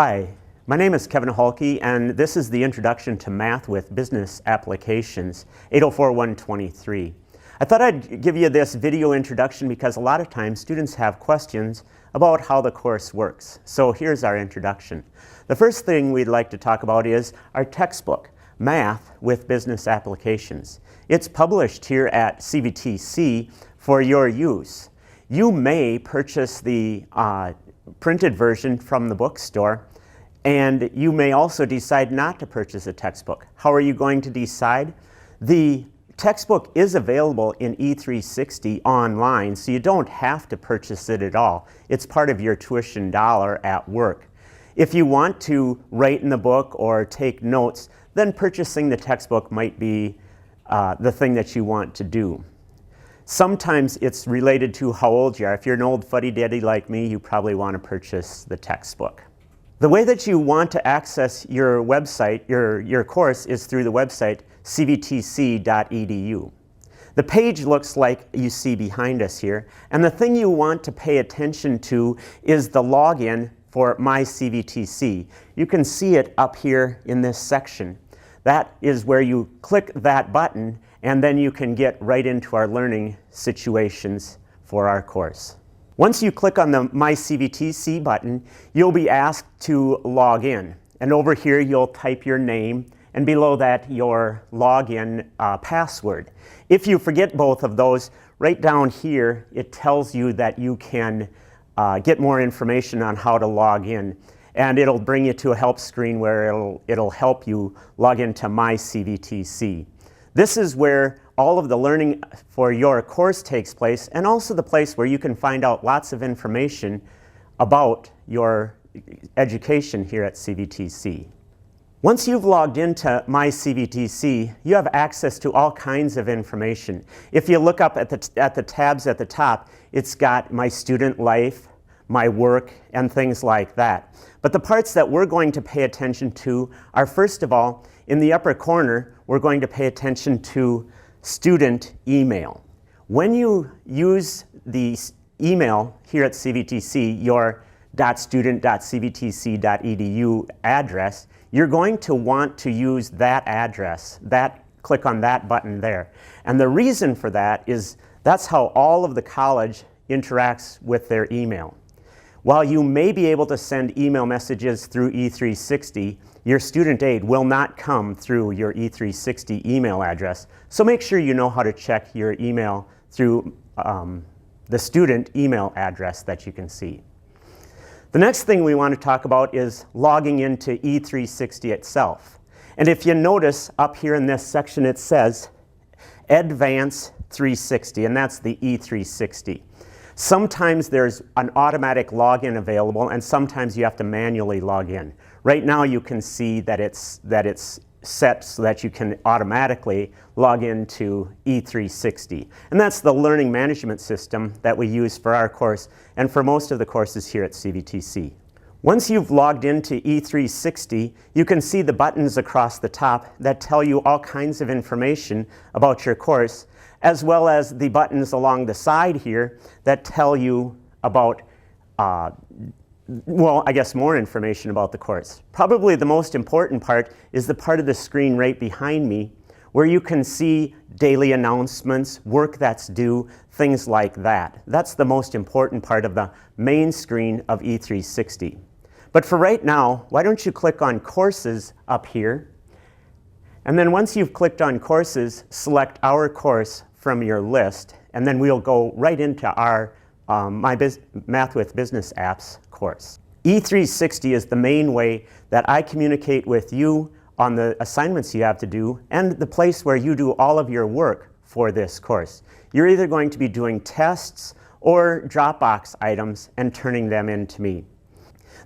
Hi, my name is Kevin Halke, and this is the Introduction to Math with Business Applications, 804-123. I thought I'd give you this video introduction because a lot of times students have questions about how the course works. So here's our introduction. The first thing we'd like to talk about is our textbook, Math with Business Applications. It's published here at CVTC for your use. You may purchase the printed version from the bookstore, and you may also decide not to purchase a textbook. How are you going to decide? The textbook is available in E360 online, so you don't have to purchase it at all. It's part of your tuition dollar at work. If you want to write in the book or take notes, then purchasing the textbook might be the thing that you want to do. Sometimes it's related to how old you are. If you're an old fuddy-duddy like me, you probably want to purchase the textbook. The way that you want to access your website, your course, is through the website cvtc.edu. The page looks like you see behind us here, and the thing you want to pay attention to is the login for MyCVTC. You can see it up here in this section. That is where you click that button, and then you can get right into our learning situations for our course. Once you click on the MyCVTC button, you'll be asked to log in. And over here, you'll type your name, and below that, your login password. If you forget both of those, right down here, it tells you that you can get more information on how to log in. And it'll bring you to a help screen where it'll help you log into MyCVTC. This is where all of the learning for your course takes place, and also the place where you can find out lots of information about your education here at CVTC. Once you've logged into MyCVTC, you have access to all kinds of information. If you look up at the tabs at the top, it's got my student life, my work, and things like that. But the parts that we're going to pay attention to are, first of all, in the upper corner, we're going to pay attention to student email. When you use the email here at CVTC, your .student.cvtc.edu address, you're going to want to use that address, click on that button there. And the reason for that is that's how all of the college interacts with their email. While you may be able to send email messages through E360, your student aid will not come through your E360 email address. So make sure you know how to check your email through the student email address that you can see. The next thing we want to talk about is logging into E360 itself. And if you notice up here in this section, it says Advance 360, and that's the E360. Sometimes there's an automatic login available, and sometimes you have to manually log in. Right now you can see that it's set so that you can automatically log into E360. And that's the learning management system that we use for our course and for most of the courses here at CVTC. Once you've logged into E360, you can see the buttons across the top that tell you all kinds of information about your course, as well as the buttons along the side here that tell you about, well, I guess more information about the course. Probably the most important part is the part of the screen right behind me where you can see daily announcements, work that's due, things like that. That's the most important part of the main screen of E360. But for right now, why don't you click on Courses up here, and then once you've clicked on Courses, select Our Course from your list, and then we'll go right into our Math with Business Apps course. E360 is the main way that I communicate with you on the assignments you have to do and the place where you do all of your work for this course. You're either going to be doing tests or Dropbox items and turning them in to me.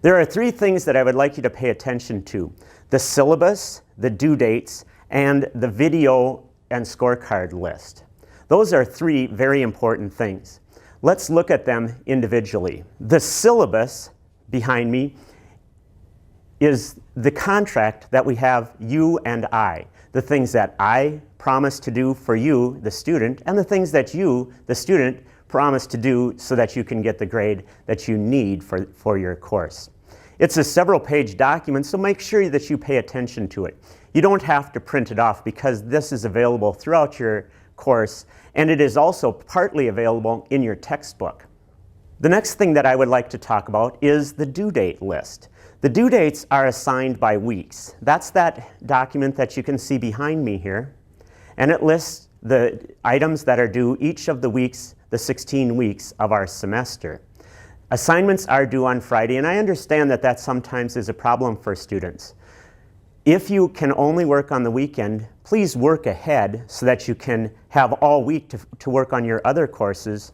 There are three things that I would like you to pay attention to: the syllabus, the due dates, and the video and scorecard list. Those are three very important things. Let's look at them individually. The syllabus behind me is the contract that we have, you and I. The things that I promise to do for you, the student, and the things that you, the student, promise to do so that you can get the grade that you need for your course. It's a several-page document, so make sure that you pay attention to it. You don't have to print it off because this is available throughout your course, and it is also partly available in your textbook. The next thing that I would like to talk about is the due date list. The due dates are assigned by weeks. That's that document that you can see behind me here, and it lists the items that are due each of the weeks, the 16 weeks of our semester. Assignments are due on Friday, and I understand that that sometimes is a problem for students. If you can only work on the weekend, please work ahead so that you can have all week to work on your other courses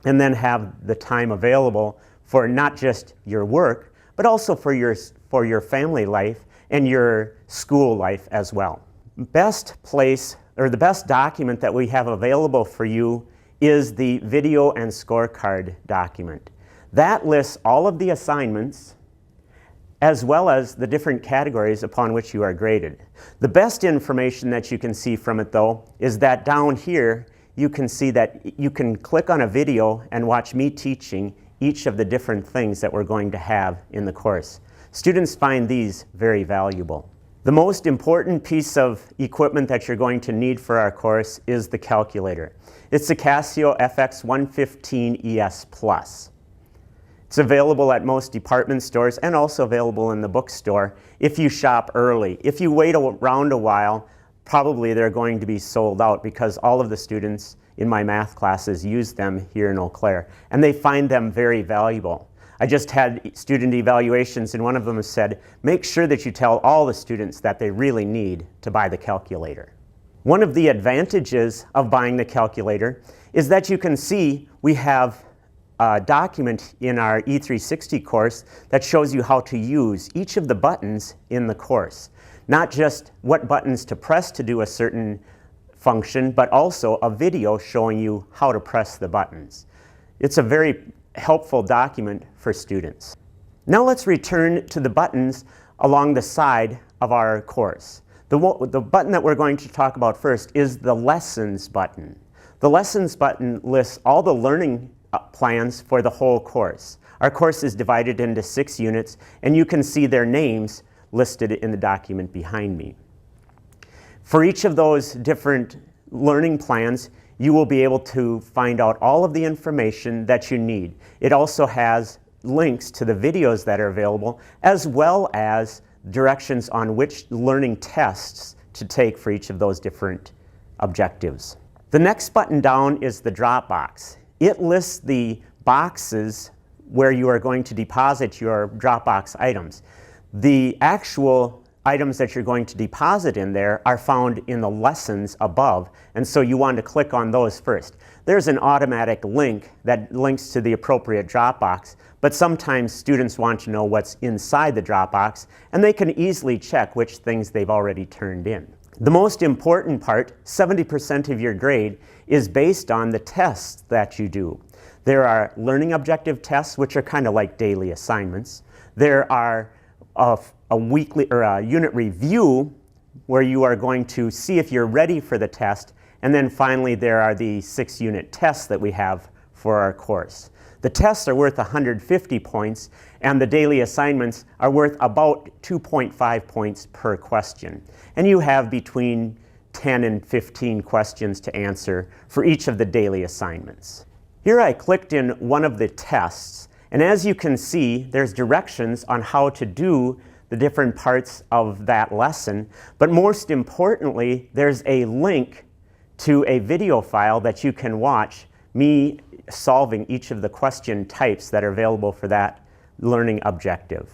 and then have the time available for not just your work, but also for your family life and your school life as well. Best place, or the best document that we have available for you is the video and scorecard document. That lists all of the assignments as well as the different categories upon which you are graded. The best information that you can see from it, though, is that down here you can see that you can click on a video and watch me teaching each of the different things that we're going to have in the course. Students find these very valuable. The most important piece of equipment that you're going to need for our course is the calculator. It's the Casio FX115 ES Plus. It's available at most department stores and also available in the bookstore if you shop early. If you wait around a while, probably they're going to be sold out because all of the students in my math classes use them here in Eau Claire, and they find them very valuable. I just had student evaluations, and one of them said, make sure that you tell all the students that they really need to buy the calculator. One of the advantages of buying the calculator is that you can see we have a document in our E360 course that shows you how to use each of the buttons in the course. Not just what buttons to press to do a certain function, but also a video showing you how to press the buttons. It's a very helpful document for students. Now let's return to the buttons along the side of our course. The button that we're going to talk about first is the Lessons button. The Lessons button lists all the learning plans for the whole course. Our course is divided into 6 units, and you can see their names listed in the document behind me. For each of those different learning plans, you will be able to find out all of the information that you need. It also has links to the videos that are available, as well as directions on which learning tests to take for each of those different objectives. The next button down is the drop box. It lists the boxes where you are going to deposit your Dropbox items. The actual items that you're going to deposit in there are found in the lessons above, and so you want to click on those first. There's an automatic link that links to the appropriate Dropbox, but sometimes students want to know what's inside the Dropbox, and they can easily check which things they've already turned in. The most important part, 70% of your grade, is based on the tests that you do. There are learning objective tests, which are kind of like daily assignments. There are a weekly or a unit review where you are going to see if you're ready for the test, and then finally there are the 6-unit tests that we have for our course. The tests are worth 150 points, and the daily assignments are worth about 2.5 points per question. And you have between 10 and 15 questions to answer for each of the daily assignments. Here I clicked in one of the tests, and as you can see, there's directions on how to do the different parts of that lesson, but most importantly, there's a link to a video file that you can watch me solving each of the question types that are available for that learning objective.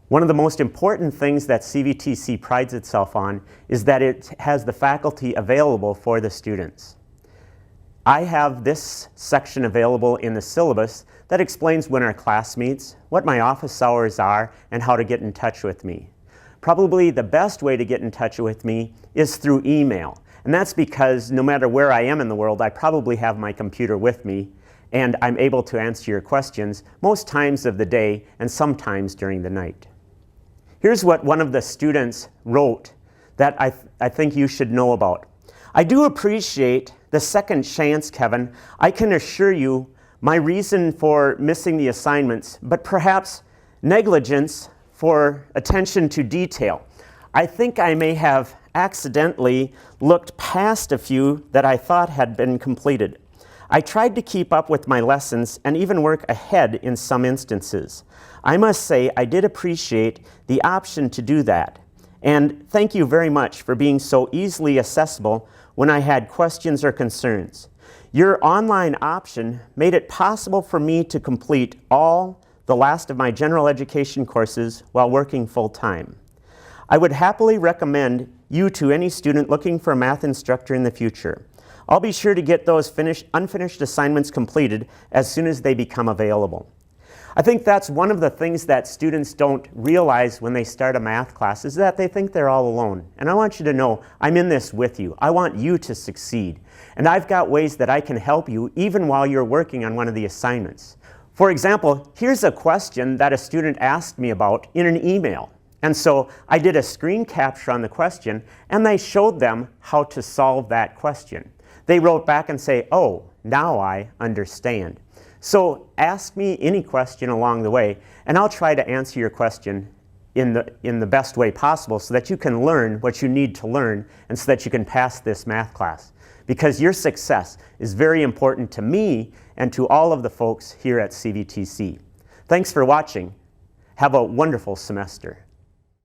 One of the most important things that CVTC prides itself on is that it has the faculty available for the students. I have this section available in the syllabus that explains when our class meets, what my office hours are, and how to get in touch with me. Probably the best way to get in touch with me is through email. And that's because no matter where I am in the world, I probably have my computer with me, and I'm able to answer your questions most times of the day and sometimes during the night. Here's what one of the students wrote that I think you should know about. I do appreciate the second chance, Kevin. I can assure you my reason for missing the assignments, but perhaps Negligence for attention to detail. I think I may have accidentally looked past a few that I thought had been completed. I tried to keep up with my lessons and even work ahead in some instances. I must say I did appreciate the option to do that. And thank you very much for being so easily accessible when I had questions or concerns. Your online option made it possible for me to complete all the last of my general education courses while working full-time. I would happily recommend you to any student looking for a math instructor in the future. I'll be sure to get those unfinished assignments completed as soon as they become available. I think that's one of the things that students don't realize when they start a math class is that they think they're all alone. And I want you to know I'm in this with you. I want you to succeed. And I've got ways that I can help you even while you're working on one of the assignments. For example, here's a question that a student asked me about in an email. And so I did a screen capture on the question and I showed them how to solve that question. They wrote back and say, "Oh, now I understand." So ask me any question along the way, and I'll try to answer your question in the best way possible so that you can learn what you need to learn and so that you can pass this math class. Because your success is very important to me and to all of the folks here at CVTC. Thanks for watching. Have a wonderful semester.